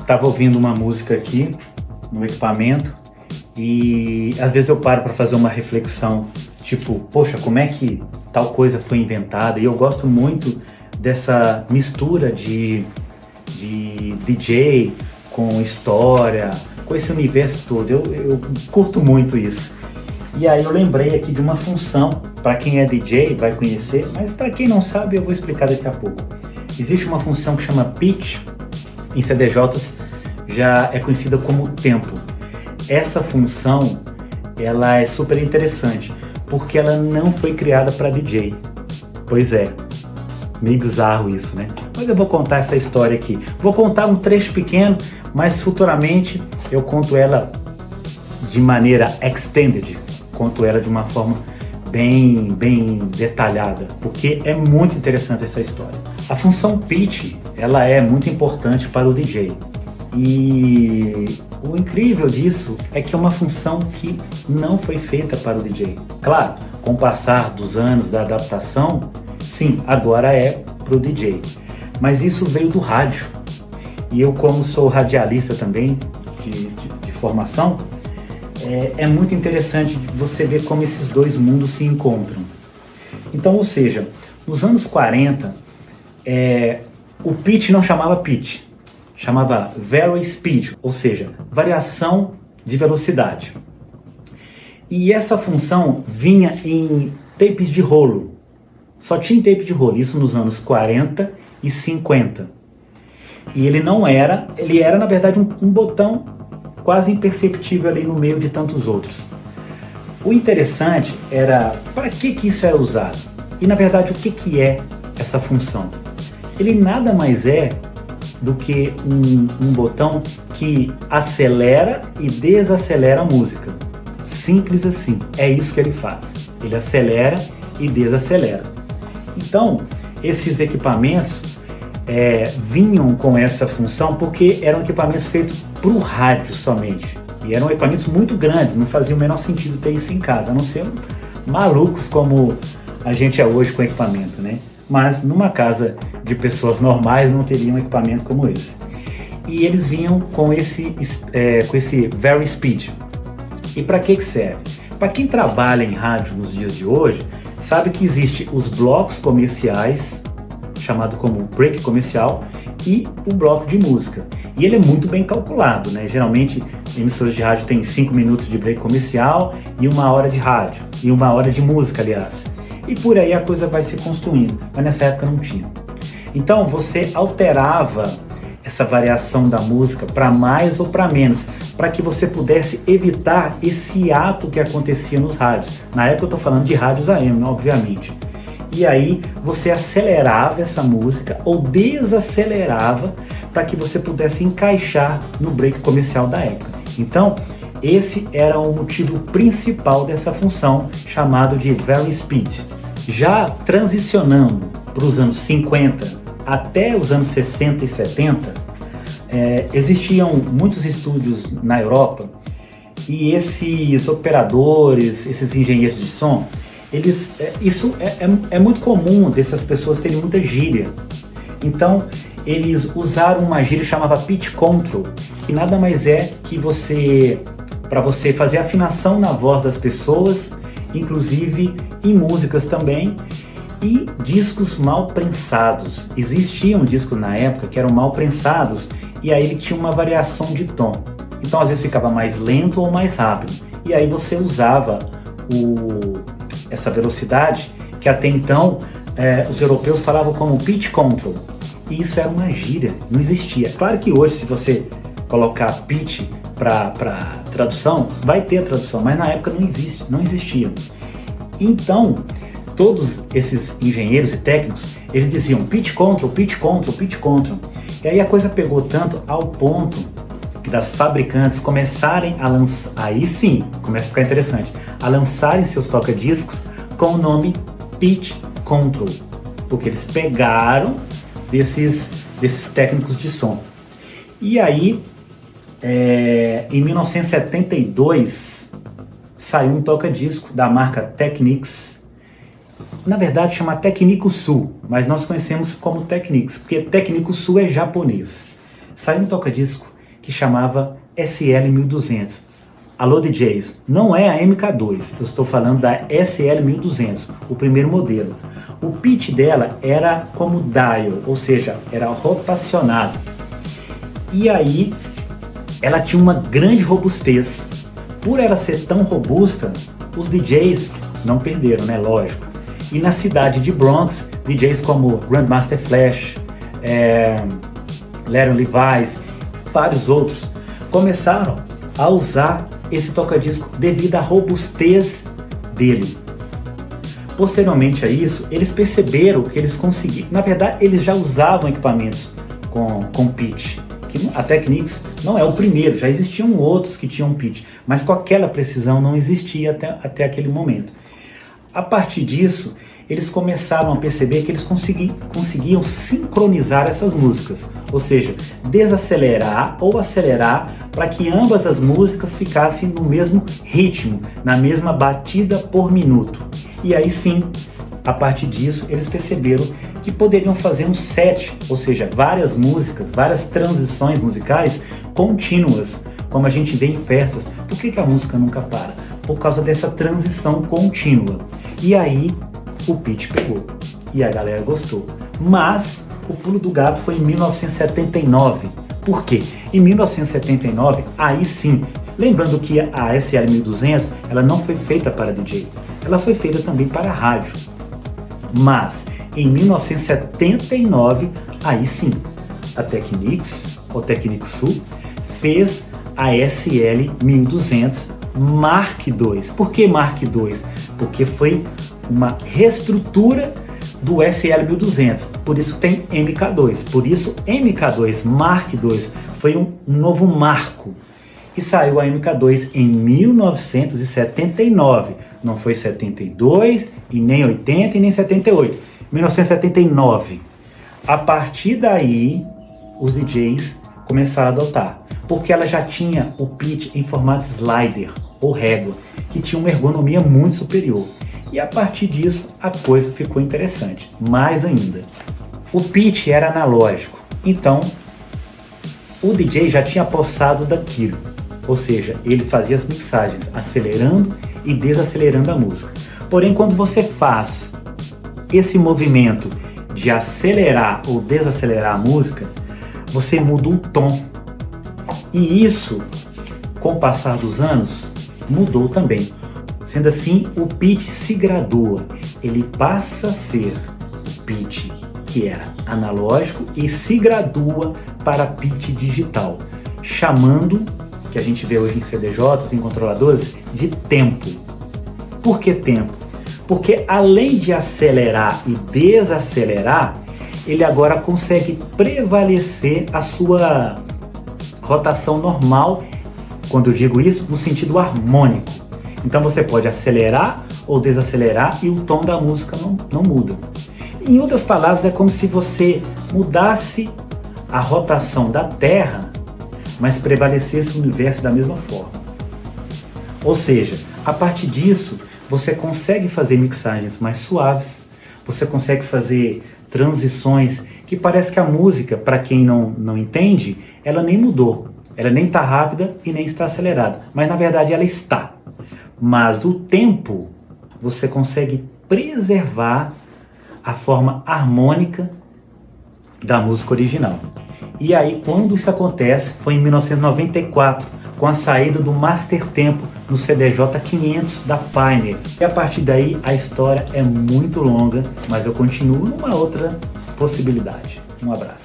Estava ouvindo uma música aqui no equipamento e às vezes eu paro para fazer uma reflexão, tipo, poxa, como é que tal coisa foi inventada? E eu gosto muito dessa mistura de DJ com história, com esse universo todo. Eu curto muito isso. E aí eu lembrei aqui de uma função, para quem é DJ vai conhecer, mas para quem não sabe eu vou explicar daqui a pouco. Existe uma função que chama pitch, em CDJs já é conhecida como tempo. Essa função, ela é super interessante, porque ela não foi criada para DJ. Pois é, meio bizarro isso, né? Mas eu vou contar essa história aqui. Vou contar um trecho pequeno, mas futuramente eu conto ela de maneira extended, conto ela de uma forma bem detalhada, porque é muito interessante essa história. A função pitch, ela é muito importante para o DJ. E o incrível disso é que é uma função que não foi feita para o DJ. Claro, com o passar dos anos da adaptação, sim, agora é para o DJ. Mas isso veio do rádio. E eu, como sou radialista também, de formação, é muito interessante você ver como esses dois mundos se encontram. Então, ou seja, nos anos 40, o pitch não chamava pitch, chamava vary speed, ou seja, variação de velocidade. E essa função vinha em tapes de rolo, só tinha tape de rolo, isso nos anos 40 e 50. E ele era na verdade um botão quase imperceptível ali no meio de tantos outros. O interessante era para que isso era usado e na verdade o que é essa função. Ele nada mais é do que um botão que acelera e desacelera a música. Simples assim, é isso que ele faz. Ele acelera e desacelera. Então, esses equipamentos vinham com essa função porque eram equipamentos feitos para o rádio somente. E eram equipamentos muito grandes, não fazia o menor sentido ter isso em casa, a não ser malucos como a gente é hoje com equipamento, né? Mas numa casa de pessoas normais não teria um equipamento como esse. E eles vinham com esse vary speed. E para que serve? Para quem trabalha em rádio nos dias de hoje, sabe que existe os blocos comerciais, chamado como break comercial, e o bloco de música. E ele é muito bem calculado, né? Geralmente, emissoras de rádio têm 5 minutos de break comercial e 1 hora de rádio, e 1 hora de música, aliás. E por aí a coisa vai se construindo, mas nessa época não tinha. Então você alterava essa variação da música para mais ou para menos, para que você pudesse evitar esse ato que acontecia nos rádios. Na época eu estou falando de rádios AM, obviamente. E aí você acelerava essa música ou desacelerava para que você pudesse encaixar no break comercial da época. Então, esse era o motivo principal dessa função, chamado de vary speed. Já transicionando para os anos 50 até os anos 60 e 70, existiam muitos estúdios na Europa e esses operadores, esses engenheiros de som, isso é muito comum dessas pessoas terem muita gíria. Então, eles usaram uma gíria chamada pitch control, que nada mais é que para você fazer afinação na voz das pessoas, inclusive em músicas também, e discos mal prensados. Existiam discos na época que eram mal prensados e aí ele tinha uma variação de tom. Então às vezes ficava mais lento ou mais rápido. E aí você usava essa velocidade que até então os europeus falavam como pitch control. E isso era uma gíria, não existia. Claro que hoje se você colocar pitch para tradução, vai ter a tradução, mas na época não existia. Então, todos esses engenheiros e técnicos, eles diziam pitch control, pitch control, pitch control. E aí a coisa pegou tanto ao ponto que das fabricantes começarem a lançar, aí sim, começa a ficar interessante, a lançarem seus toca-discos com o nome pitch control, porque eles pegaram desses técnicos de som. E aí, em 1972, saiu um toca-disco da marca Technics. Na verdade chama Technics Sul, mas nós conhecemos como Technics, porque Technics Sul é japonês. saiu um toca-disco que chamava SL1200. Alô DJs, não é a MK2, eu estou falando da SL1200, o primeiro modelo. O pitch dela era como dial, ou seja, era rotacionado. E aí ela tinha uma grande robustez. Por ela ser tão robusta, os DJs não perderam, né? Lógico. E na cidade de Bronx, DJs como Grandmaster Flash, Larry Levi's, vários outros, começaram a usar esse toca-disco devido à robustez dele. Posteriormente a isso, eles perceberam que eles conseguiram, na verdade eles já usavam equipamentos com pitch, que a Technics não é o primeiro, já existiam outros que tinham pitch, mas com aquela precisão não existia até aquele momento. A partir disso, eles começaram a perceber que eles conseguiam sincronizar essas músicas, ou seja, desacelerar ou acelerar para que ambas as músicas ficassem no mesmo ritmo, na mesma batida por minuto. E aí sim, a partir disso, eles perceberam que poderiam fazer um set, ou seja, várias músicas, várias transições musicais contínuas, como a gente vê em festas. Por que a música nunca para? Por causa dessa transição contínua. E aí o pitch pegou e a galera gostou. Mas o pulo do gato foi em 1979. Por quê? Em 1979, aí sim, lembrando que a SL1200 ela não foi feita para DJ, ela foi feita também para rádio. Mas em 1979, aí sim, a Technics, ou Technics-Sul, fez a SL1200 Mark II. Por que Mark II? Porque foi uma reestrutura do SL1200, por isso tem MK2, por isso MK2 Mark II foi um novo marco. E saiu a MK2 em 1979, não foi 72, e nem 80 e nem 78, 1979. A partir daí, os DJs começaram a adotar, porque ela já tinha o pitch em formato slider, ou régua, que tinha uma ergonomia muito superior. E a partir disso, a coisa ficou interessante, mais ainda. O pitch era analógico, então o DJ já tinha possado daquilo, ou seja, ele fazia as mixagens, acelerando e desacelerando a música. Porém, quando você faz esse movimento de acelerar ou desacelerar a música, você muda o tom. E isso, com o passar dos anos, mudou também. Sendo assim, o pitch se gradua, ele passa a ser o pitch que era analógico e se gradua para pitch digital, chamando, que a gente vê hoje em CDJs, em controladores, de tempo. Por que tempo? Porque além de acelerar e desacelerar, ele agora consegue prevalecer a sua rotação normal, quando eu digo isso, no sentido harmônico. Então você pode acelerar ou desacelerar e o tom da música não muda. Em outras palavras, é como se você mudasse a rotação da Terra, mas prevalecesse o universo da mesma forma. Ou seja, a partir disso, você consegue fazer mixagens mais suaves, você consegue fazer transições que parece que a música, para quem não entende, ela nem mudou. Ela nem está rápida e nem está acelerada, mas na verdade ela está. Mas o tempo, você consegue preservar a forma harmônica da música original. E aí, quando isso acontece, foi em 1994, com a saída do Master Tempo no CDJ 500 da Pioneer. E a partir daí, a história é muito longa, mas eu continuo numa outra possibilidade. Um abraço.